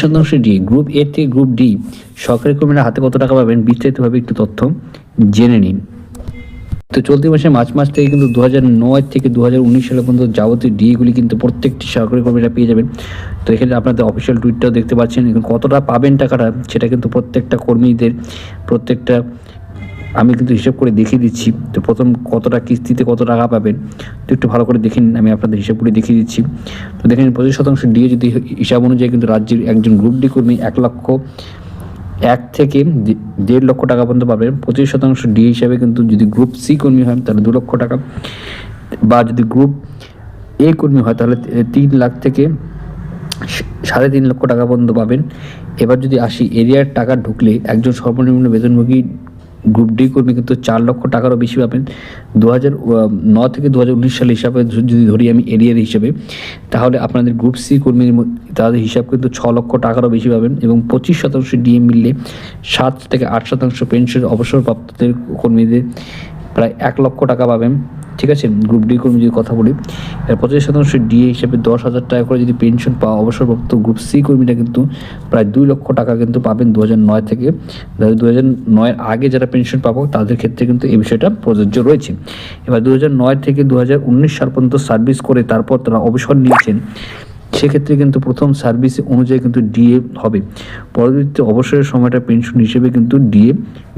শতাংশ D. Group এ থেকে group D সরকারি কর্মীরা হাতে কত টাকা পাবেন বিস্তারিতভাবে একটু তথ্য জেনে নিন। তো চলতি মাসে মার্চ মাস থেকে কিন্তু 2009 থেকে 2019 সালে পর্যন্ত যাবতীয় ডিএগুলি কিন্তু প্রত্যেকটি সরকারি কর্মীরা পেয়ে যাবেন। তো এখানে আপনাদের অফিসিয়াল টুইটটাও দেখতে পাচ্ছেন, এখন কতটা পাবেন টাকাটা সেটা কিন্তু প্রত্যেকটা কর্মীদের প্রত্যেকটা আমি কিন্তু হিসাব করে দেখিয়ে দিচ্ছি। তো প্রথম কতটা কিস্তিতে কত টাকা পাবেন তো একটু ভালো করে দেখে নিন, আমি আপনাদের হিসাব করে দেখিয়ে দিচ্ছি। তো দেখেন 25% ডিএ যদি হিসাব অনুযায়ী কিন্তু রাজ্যের একজন গ্রুপ ডি কর্মী 1 থেকে 1.5 লক্ষ টাকা পর্যন্ত পাবেন। 25% ডি হিসাবে কিন্তু যদি গ্রুপ সি কর্মী হয় তাহলে 2 লক্ষ টাকা, বা যদি গ্রুপ এ কর্মী হয় তাহলে 3 লাখ থেকে 3.5 লক্ষ টাকা পর্যন্ত পাবেন। এবার যদি আসি এরিয়ার টাকা ঢুকলে একজন সর্বনিম্ন বেতনভোগী গ্রুপ ডি কর্মী কিন্তু 4 লক্ষ টাকারও বেশি পাবেন। 2009 থেকে 2019 সালে হিসাবে যদি ধরি আমি এরিয়ার হিসাবে, তাহলে আপনাদের গ্রুপ সি কর্মীর তাদের হিসাব কিন্তু 6 লক্ষ টাকারও বেশি পাবেন। এবং 25% ডিএ মিললে 7 থেকে 8% পেনশন অবসরপ্রাপ্তদের কর্মীদের প্রায় 1 লক্ষ টাকা পাবেন। ঠিক আছে, গ্রুপ ডি কর্মী যদি কথা বলি, 25% ডিএ হিসেবে 10,000 টাকা করে যদি পেনশন পাওয়া অবসরপ্রাপ্ত গ্রুপ সি কর্মীরা কিন্তু প্রায় 2 লক্ষ টাকা কিন্তু পাবেন 2009 থেকে। 2009 আগে যারা পেনশন পাবো তাদের ক্ষেত্রে কিন্তু এই বিষয়টা প্রযোজ্য রয়েছে। এবার 2009 থেকে 2019 সাল পর্যন্ত সার্ভিস করে তারপর তারা অবসর নিয়েছেন, সেক্ষেত্রে কিন্তু প্রথম সার্ভিস অনুযায়ী কিন্তু ডিএ হবে, পরবর্তীতে অবসরের সময়টা পেনশন হিসেবে কিন্তু ডিএ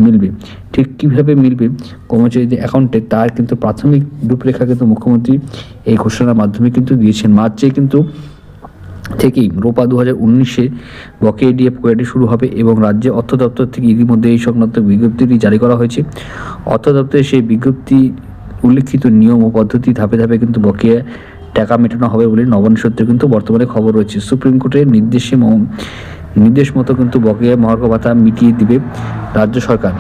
মিলবে। ঠিক কীভাবে মিলবে কর্মচারীদের অ্যাকাউন্টে তার কিন্তু প্রাথমিক রূপরেখা কিন্তু মুখ্যমন্ত্রী এই ঘোষণার মাধ্যমে কিন্তু দিয়েছেন। মার্চে কিন্তু থেকেই রোপা 2019-এ বকেয়া ডিএ প্রক্রিয়াটি শুরু হবে এবং রাজ্য অর্থ দপ্তর থেকে ইতিমধ্যে এই সংক্রান্ত বিজ্ঞপ্তিটি জারি করা হয়েছে। অর্থ দপ্তরের সেই বিজ্ঞপ্তি উল্লেখিত নিয়ম ও পদ্ধতি ধাপে ধাপে কিন্তু বকেয়া টাকা মেটানো হবে বলে নবান্ন সূত্রে কিন্তু বর্তমানে খবর রয়েছে। সুপ্রিম কোর্টের নির্দেশ মতো কিন্তু বকেয়া মহার্ঘ ভাতা মিটিয়ে দিবে রাজ্য সরকার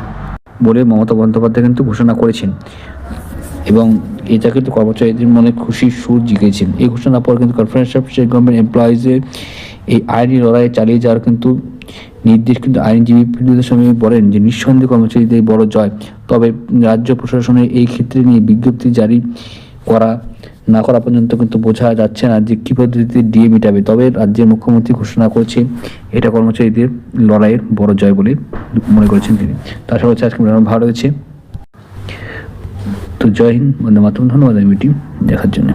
বলে মমতা বন্দ্যোপাধ্যায় কিন্তু ঘোষণা করেছেন, এবং এটা কিন্তু কর্মচারীদের মনে খুশির সুর জিগেছেন। এই ঘোষণার পর কিন্তু কনফারেন্স অফ স্টেট গভর্নমেন্ট এমপ্লয়িজের এই আইনি লড়াই চালিয়ে যাওয়ার কিন্তু নির্দেশ কিন্তু আইনজীবী ফিরোজ স্বামী বলেন যে নিঃসন্দেহে কর্মচারীদের বড় জয়। তবে রাজ্য প্রশাসনের এই ক্ষেত্রে নিয়ে বিজ্ঞপ্তি জারি না করা পর্যন্ত কিন্তু বোঝা যাচ্ছে না যে কী পদ্ধতিতে ডিএ মেটাবে। তবে রাজ্যের মুখ্যমন্ত্রী ঘোষণা করেছে এটা কর্মচারীদের লড়াইয়ের বড় জয় বলে মনে করেছেন তিনি। তাছাড়া হচ্ছে আজকে ভালো রয়েছে। তো জয় হিন্দ, বন্দে মাতরম। ধন্যবাদ এই ভিডিও দেখার জন্য।